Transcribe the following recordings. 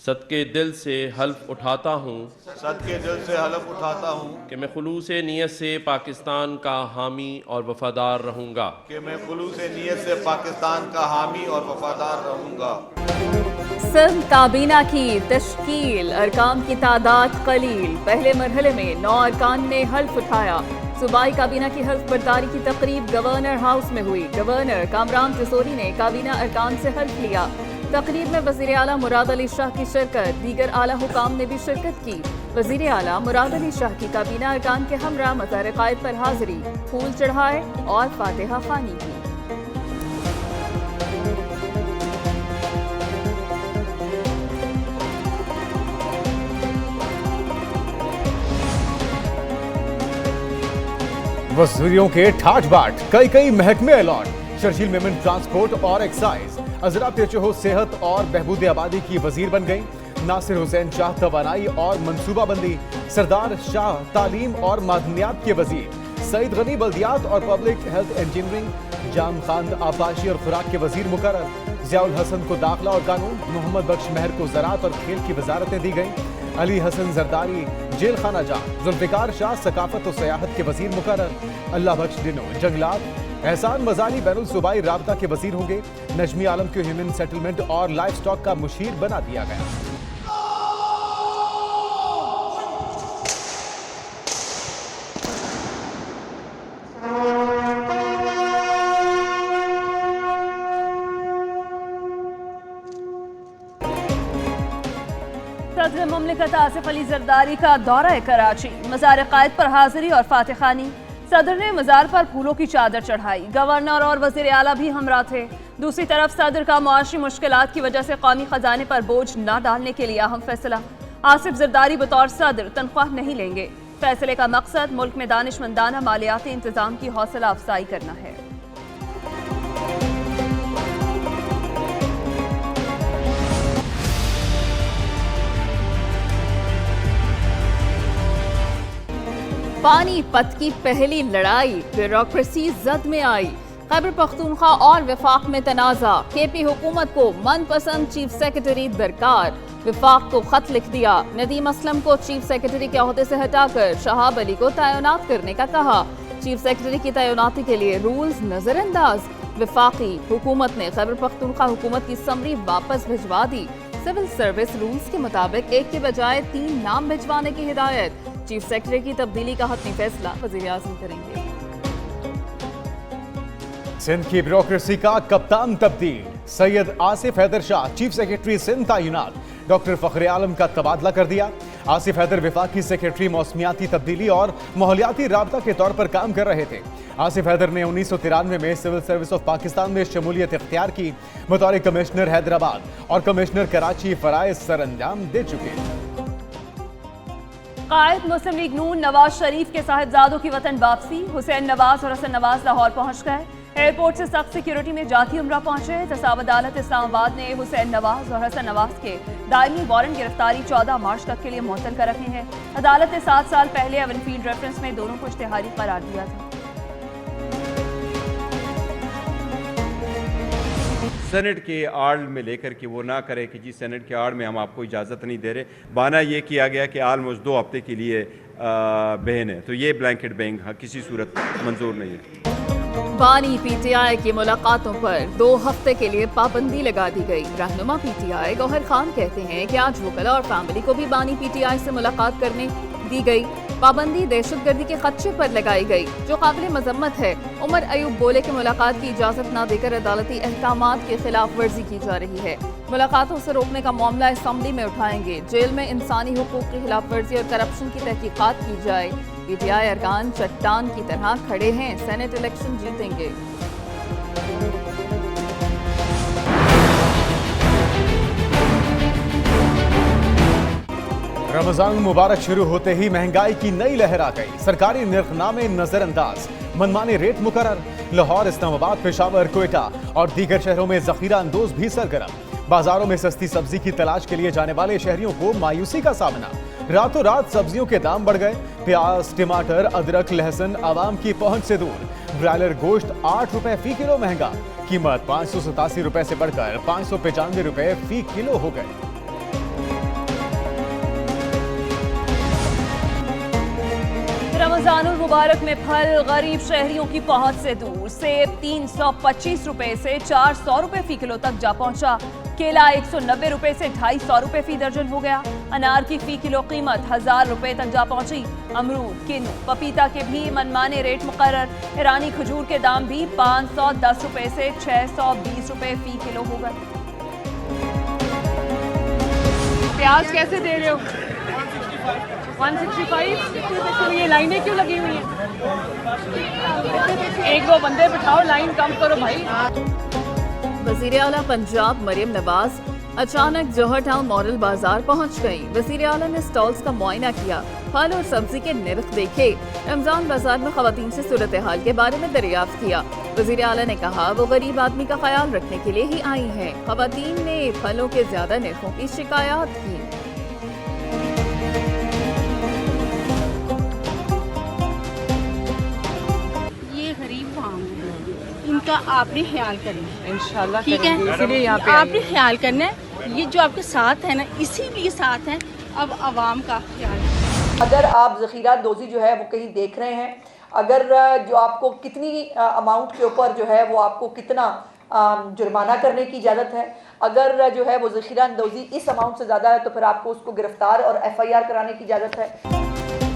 सदके दिल से हल्फ उठाता हूँ कि मैं खुलूस नीयत से पाकिस्तान का हामी और वफादार रहूँगा सिंध काबीना की तश्कील, अरकान की तादाद कलील। पहले मरहले में 9 अरकान ने हल्फ उठाया। सूबाई काबीना की हल्फ बर्दारी की तकरीब गवर्नर हाउस में हुई। गवर्नर कामरान तिसोरी ने काबीना अरकान से हल्फ लिया। तकरीब में वज़ीर आला मुराद अली शाह की शिरकत, दीगर आला हुकाम ने भी शिरकत की। वज़ीर आला मुराद अली शाह की काबीना अरकान के हमरा मज़ार क़ायद पर हाजिरी, फूल चढ़ाए और फातिहा ख़वानी की। वज़ीरों के ठाठ बाट, कई महकमे अलॉट, शर्जील मेमन ट्रांसपोर्ट और एक्साइज, अजरा पेचो सेहत और बहबूद आबादी की वजीर बन गई। नासिर हुसैन शाह तवानाई और मनसूबाबंदी, सरदार शाह तालीम और मादनियात के वजीर, सईद गनी बल्दियात और पब्लिक हेल्थ इंजीनियरिंग, जाम खान आबाशी और खुराक के वजीर मुकर्रर, ज़ियाउल हसन को दाखिला और कानून, मोहम्मद बख्श महर को ज़राअत और खेल की वजारतें दी गई। अली हसन जरदारी जेल खाना जा, जुल्फ़िकार शाह सकाफत और सयाहत के वजीर मुकर्रर, अल्लाह बख्श डिनो जंगलात, एहसान मजाली बैनुल सूबाई राबता के वजीर होंगे। नजमी आलम को ह्यूमन सेटलमेंट और लाइफ स्टॉक का मुशीर बना दिया गया। सदर मुमलिकत आसिफ अली जरदारी का दौरा कराची, मज़ार क़ायद पर हाजिरी और फातिहानी। सदर ने मज़ार पर फूलों की चादर चढ़ाई। गवर्नर और वज़ीर आला भी हमरा थे। दूसरी तरफ सदर का मुआशी मुश्किलात की वजह से कौमी खजाने पर बोझ न डालने के लिए अहम फैसला। आसिफ जरदारी बतौर सदर तनख्वाह नहीं लेंगे। फैसले का मकसद मुल्क में दानिशमंदाना मालियाती इंतजाम की हौसला अफजाई करना है। पानीपत की पहली लड़ाई, ब्यूरोक्रेसी जद में आई। खैबर पख्तूनख्वा और विफाक में तनाज़ा, केपी हुकूमत को मनपसंद चीफ सेक्रेटरी दरकार। विफाक को खत लिख दिया। नदीम असलम को चीफ सेक्रेटरी के ओहदे से हटाकर शहाब अली को तैनात करने का कहा। चीफ सेक्रेटरी की तैनाती के लिए रूल्स नजरअंदाज। विफाकी हुकूमत ने खैबर पख्तूनख्वा हुकूमत की समरी वापस भिजवा दी। सिविल सर्विस रूल्स के मुताबिक 1 के बजाय 3 नाम भिजवाने की हिदायत। चीफ सेक्रेटरी की तब्दीली का हतमी फैसला वज़ीर आज़म करेंगे। सिंध की ब्यूरोक्रेसी का कप्तान तब्दील, सैयद आसिफ हैदर शाह चीफ सेक्रेटरी सिंध तैनात। डॉक्टर फखरे आलम का तबादला कर दिया। आसिफ हैदर वफाकी सेक्रेटरी मौसमियाती तब्दीली और माहौलियाती राबता के तौर पर काम कर रहे थे। आसिफ हैदर ने 1993 में सिविल सर्विस ऑफ पाकिस्तान में शमूलियत इख्तियार की। बतौर कमिश्नर हैदराबाद और कमिश्नर कराची फराइज सर अंजाम दे चुके। कायद मुस्लिम लीग नून नवाज शरीफ के साहिबजादों की वतन वापसी। हुसैन नवाज और हसन नवाज लाहौर पहुंच गए। एयरपोर्ट से सख्त सिक्योरिटी में जाती उमरा पहुंचे। तसाब अदालत इस्लामाबाद ने हुसैन नवाज और हसन नवाज के दायमी वारंट गिरफ्तारी 14 मार्च तक के लिए मुअत्तल कर रखे हैं। अदालत ने 7 साल पहले एवनफील्ड रेफरेंस में दोनों को इश्तिहारी करार दिया था। सेनेट के आड़ में लेकर के वो ना करे कि जी सेनेट के आड़ में हम आपको इजाज़त नहीं दे रहे। बहाना ये किया गया कि आलमोस्ट 2 हफ्ते के लिए बहन है, तो ये ब्लैंकेट बैंग किसी सूरत मंजूर नहीं है। बानी पीटीआई की मुलाकातों पर 2 हफ्ते के लिए पाबंदी लगा दी गई। रहनुमा पीटीआई गौहर खान कहते हैं कि आज वकला और फैमिली को भी बानी पीटीआई से मुलाकात करने दी गई। पाबंदी दहशतगर्दी के खदशे पर लगाई गई, जो काबिल मजम्मत है। उमर अयूब बोले कि मुलाकात की इजाजत न देकर अदालती अहकामात की खिलाफ वर्जी की जा रही है। मुलाकातों से रोकने का मामला असम्बली में उठाएंगे। जेल में इंसानी हुकूक की खिलाफ वर्जी और करप्शन की तहकीकात की जाए। पीटीआई अरकान चट्टान की तरह खड़े हैं, सेनेट इलेक्शन जीतेंगे। रमजान मुबारक शुरू होते ही महंगाई की नई लहर आ गई। सरकारी निर्खनामे नजरअंदाज, मनमाने रेट मुकर्रर। लाहौर, इस्लामाबाद, पेशावर, क्वेटा और दीगर शहरों में जखीरा अंदोज भी सरगर्म। बाजारों में सस्ती सब्जी की तलाश के लिए जाने वाले शहरियों को मायूसी का सामना। रातों रात सब्जियों के दाम बढ़ गए। प्याज, टमाटर, अदरक, लहसुन आवाम की पहुंच से दूर। ब्रायलर गोश्त 8 रुपए फी किलो महंगा। कीमत 587 रुपए से बढ़कर 595 रुपए फी किलो हो गए। रमजानुल मुबारक में फल गरीब शहरियों की पहुंच से दूर। सेब 325 रुपए से 400 रुपए फी किलो तक जा पहुंचा। केला 190 रुपए से 250 रुपए फी दर्जन हो गया। अनार की फी किलो कीमत 1000 रुपए तक जा पहुंची। अमरूद, किन्नू, पपीता के भी मनमाने रेट मुकर्रर। ईरानी खजूर के दाम भी 510 रुपए से 620 रुपए फी किलो हो गए। प्याज कैसे दे रहे हो? 165। तो ये लाइनें क्यों लगी हुई हैं? एक दो बंदे बिठाओ, लाइन कम करो भाई। वज़ीर आला पंजाब मरियम नवाज अचानक जौहर टाउन मॉडल बाजार पहुंच गईं। वज़ीर आला ने स्टॉल्स का मुआयना किया, फल और सब्जी के निर्ख देखे, रमजान बाजार में खवातीन से सूरत हाल के बारे में दरियाफ्त किया। वज़ीर आला ने कहा वो गरीब आदमी का ख्याल रखने के लिए ही आई हैं। खवातीन ने फलों के ज्यादा निर्खों की शिकायत की। ये गरीब फार्म है, इनका आपने ख्याल करना है इंशाल्लाह, ठीक है? इसीलिए यहाँ पे आपने ख्याल करना है। ये जो आपके साथ है ना, इसीलिए साथ है। अब आवाम का ख्याल। अगर आप ज़ख़ीरा अंदोज़ी जो है वो कहीं देख रहे हैं, अगर जो आपको कितनी अमाउंट के ऊपर जो है वो आपको कितना जुर्माना करने की इजाज़त है, अगर जो है वो ज़ख़ीरा अंदोज़ी इस अमाउंट से ज़्यादा है तो फिर आपको उसको गिरफ्तार और FIR कराने की इजाज़त है।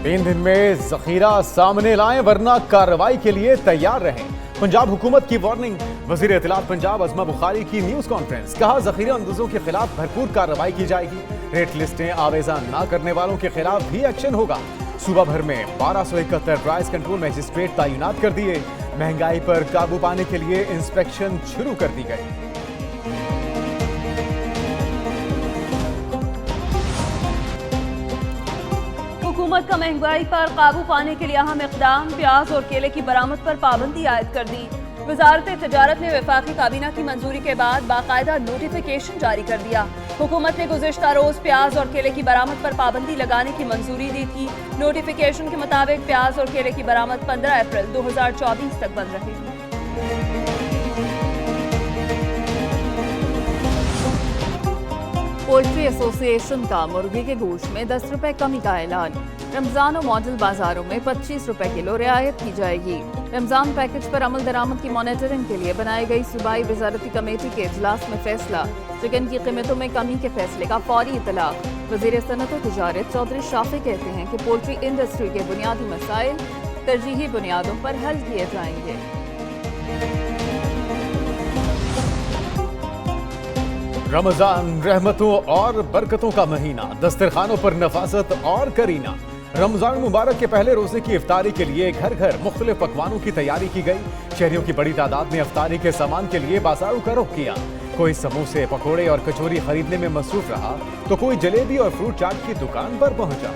3 दिन में जखीरा सामने लाएं वरना कार्रवाई के लिए तैयार रहें। पंजाब हुकूमत की वार्निंग। वजीर इत्तलात पंजाब अज़मा बुखारी की न्यूज कॉन्फ्रेंस। कहा जखीरा अंदोजों के खिलाफ भरपूर कार्रवाई की जाएगी। रेट लिस्टें आवेजा न करने वालों के खिलाफ भी एक्शन होगा। सूबा भर में 1271 प्राइस कंट्रोल मजिस्ट्रेट तैनात कर दिए। महंगाई पर काबू पाने के लिए इंस्पेक्शन शुरू कर दी गई। हुकूमत का महंगाई पर काबू पाने के लिए अहम इक़दाम। प्याज और केले की बरामद पर पाबंदी आयद कर दी। वजारत तजारत ने वफाकी काबीना की मंजूरी के बाद बाकायदा नोटिफिकेशन जारी कर दिया। हुकूमत ने गुज़िश्ता रोज प्याज और केले की बरामद पर पाबंदी लगाने की मंजूरी दी थी। नोटिफिकेशन के मुताबिक प्याज और केले की बरामद 15 अप्रैल 2024 तक बंद रहेगी। पोल्ट्री एसोसिएशन का मुर्गी के गोश्त में 10 रुपए कमी का ऐलान। रमजान और मॉडल बाजारों में 25 रुपए किलो रियायत की जाएगी। रमजान पैकेज पर अमल दरामद की मॉनिटरिंग के लिए बनाई गई सूबाई वजारती कमेटी के इजलास में फैसला। चिकन की कीमतों में कमी के फैसले का फौरी इतलाक। वजीर सनअत और तिजारत चौधरी शाफी कहते हैं कि पोल्ट्री इंडस्ट्री के बुनियादी मसाइल तरजीही बुनियादों पर हल किए जाएंगे। रमजान रहमतों और बरकतों का महीना, दस्तरखानों पर नफासत और करीना। रमजान मुबारक के पहले रोजे की इफ्तारी के लिए घर घर मुख्तलिफ पकवानों की तैयारी की गई। शहरियों की बड़ी तादाद ने इफ्तारी के सामान के लिए बाजारों का रुख किया। कोई समोसे, पकोड़े और कचौरी खरीदने में मसरूफ रहा तो कोई जलेबी और फ्रूट चाट की दुकान पर पहुंचा।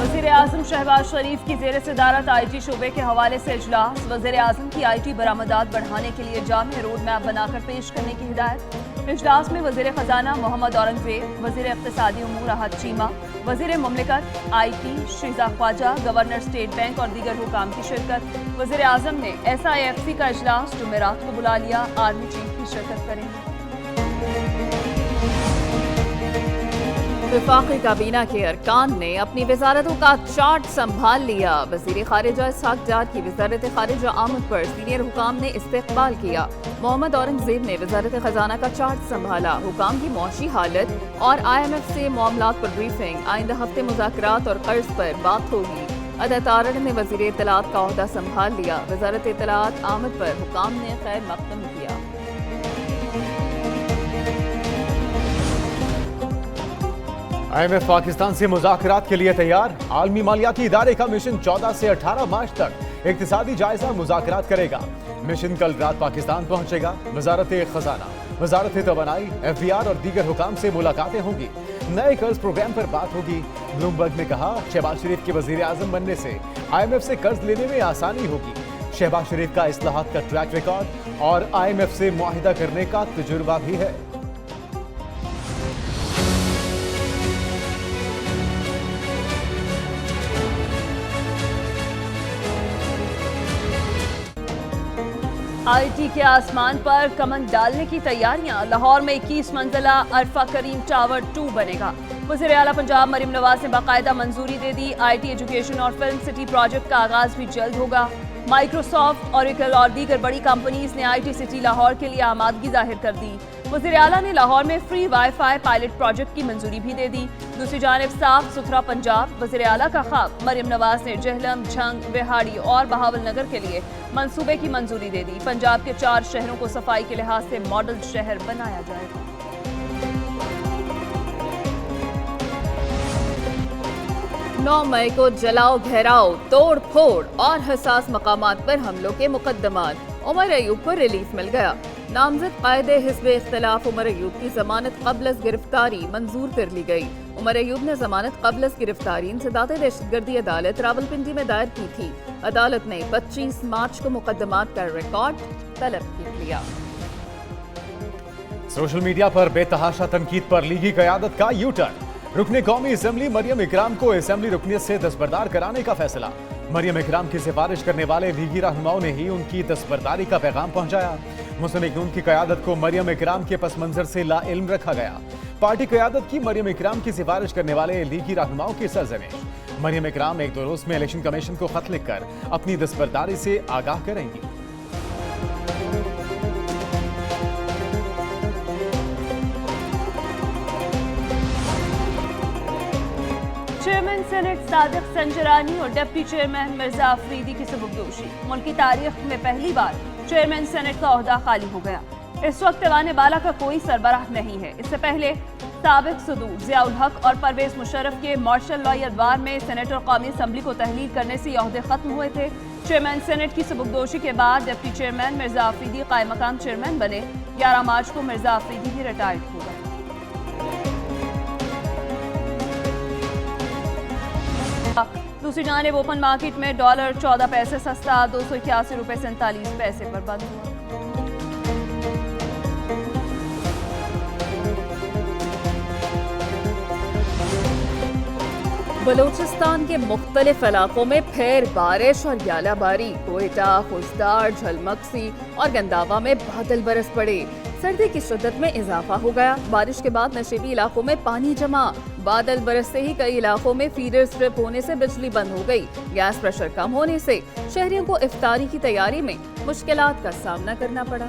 वज़ीर-ए-आज़म शहबाज शरीफ की ज़ेर सदारत IT शोबे के हवाले से इजलास। वज़ीर-ए-आज़म की IT बरामदात बढ़ाने के लिए जामे रोड मैप बनाकर पेश करने की हिदायत। इजलास में वज़ीर ख़जाना मोहम्मद औरंगजेब, वज़ीर इक़्तिसादी उमूर अहद चीमा, वज़ीर मुमलिकत IT Shreeja Khawaja, governor State Bank और दीगर हुकाम की शिरकत। वज़ीर-ए-आज़म ने SIFC का इजलास जुमेरात को बुला लिया। आर्मी चीफ भी शिरकत करेंगे। वफाकी काबीना के अरकान ने अपनी वजारतों का चार्ट संभाल लिया। वज़ीर खारिजा इसहाक डार की वजारत खारिजा आमद पर सीनियर हुकाम ने इस्तकबाल किया। मोहम्मद औरंगजेब ने वजारत खजाना का चार्ट संभाला। हुकाम की मौशी हालत और IMF से मामलात पर ब्रीफिंग। आइंदा हफ्ते मुज़ाकरात और कर्ज पर बात होगी। अदा तारड़ ने वज़ीर इत्तलात का ओहदा संभाल लिया। वजारत इत्तलात आमद पर हुकाम ने खैर मकदम किया। IMF पाकिस्तान से मुज़ाकरात के लिए तैयार। आलमी मालियाती इदारे का मिशन 14 से 18 मार्च तक इक्तिसादी जायजा मुज़ाकरात करेगा। मिशन कल रात पाकिस्तान पहुंचेगा। वजारत खजाना, वजारत तवानाई, FBR और दीगर हुकाम से मुलाकातें होंगी। नए कर्ज प्रोग्राम पर बात होगी। ब्लूमबर्ग ने कहा शहबाज शरीफ के वजीर आजम बनने से IMF से कर्ज लेने में आसानी होगी। शहबाज शरीफ का इस्लाहात का ट्रैक रिकॉर्ड और IMF से मुआहिदा करने का तजुर्बा भी है। आईटी के आसमान पर कमन डालने की तैयारियां। लाहौर में 21 मंजिला अरफा करीम टावर 2 बनेगा। वज़ीर आला पंजाब मरियम नवाज ने बाकायदा मंजूरी दे दी। आईटी एजुकेशन और फिल्म सिटी प्रोजेक्ट का आगाज भी जल्द होगा। माइक्रोसॉफ्ट, ऑरेकल और दीगर बड़ी कंपनीज ने आईटी सिटी लाहौर के लिए आमादगी जाहिर कर दी। वज़ीर आला ने लाहौर में फ्री वाईफाई पायलट प्रोजेक्ट की मंजूरी भी दे दी। दूसरी जानिब साफ सुथरा पंजाब, वज़ीर आला का ख्वाब। मरियम नवाज ने जहलम, झंग, बिहाड़ी और बहावल नगर के लिए मंसूबे की मंजूरी दे दी। पंजाब के 4 शहरों को सफाई के लिहाज से मॉडल शहर बनाया जाएगा। 9 मई को जलाओ, घेराव, तोड़ फोड़ और हसास मकामात पर हमलों के मुकदमात। उमर अयूब को रिलीफ मिल गया। नामजद कायदे हिस्बे इख्तिलाफ उमर अयूब की जमानत कब्लस गिरफ्तारी मंजूर कर ली गई। उमर अयूब ने जमानत कब्लस गिरफ्तारी इंसदाद दहशतगर्दी अदालत रावलपिंडी में दायर की थी। अदालत ने 25 मार्च को मुकदमात का रिकॉर्ड तलब कर लिया। सोशल मीडिया पर बेतहाशा तनकीद पर लीगी क़यादत का यू टर्न। रुकने कौमी असम्बली मरियम इकराम को असम्बली रुकनियत से दस्तबरदार कराने का फैसला। मरियम इकराम की सिफारिश करने वाले लीगी रहनुमाओं ने ही उनकी दस्तबरदारी का पैगाम पहुंचाया। मुस्लिम लीग नून की क़यादत को मरियम इकराम के पस मंजर से लाइल्म रखा गया। पार्टी क़यादत की मरियम इकराम की सिफारिश करने वाले लीगी रहनुमाओं की सरजनिश। मरियम इकराम 1-2 रोज में इलेक्शन कमीशन को खत लिखकर अपनी दस्तबरदारी से आगाह करेंगी। चेयरमैन सेनेट सादिक संजरानी और डिप्टी चेयरमैन मिर्जा अफरीदी की सबकदोशी। मुल्क की तारीख में पहली बार चेयरमैन सेनेट का ओहदा खाली हो गया। इस वक्त ऐवान बाला का कोई सरबराह नहीं है। इससे पहले साबिक सदूर ज़ियाउल हक और परवेज मुशर्रफ के मार्शल लॉ अदवार में सेनेट और कौमी असम्बली को तहलील करने से ओहदे खत्म हुए थे। चेयरमैन सेनेट की सबकदोशी के बाद डिप्टी चेयरमैन मिर्जा अफरीदी कायम मकाम चेयरमैन बने। 11 मार्च को मिर्जा अफरीदी भी रिटायर्ड हो गए। दूसरी जानिब ओपन मार्केट में डॉलर 14 पैसे सस्ता 281 रुपए 47 पैसे पर बंद हुआ। बलूचिस्तान के मुख्तलिफ इलाकों में फिर बारिश और यालाबारी। कोयटा, खुशदार, झलमक्सी और गंदावा में बादल बरस पड़े। सर्दी की शिद्दत में इजाफा हो गया। बारिश के बाद नशेबी इलाकों में पानी जमा। बादल बरसते ही कई इलाकों में फीडर स्ट्रिप होने से बिजली बंद हो गई। गैस प्रेशर कम होने से शहरियों को इफ्तारी की तैयारी में मुश्किलात का सामना करना पड़ा।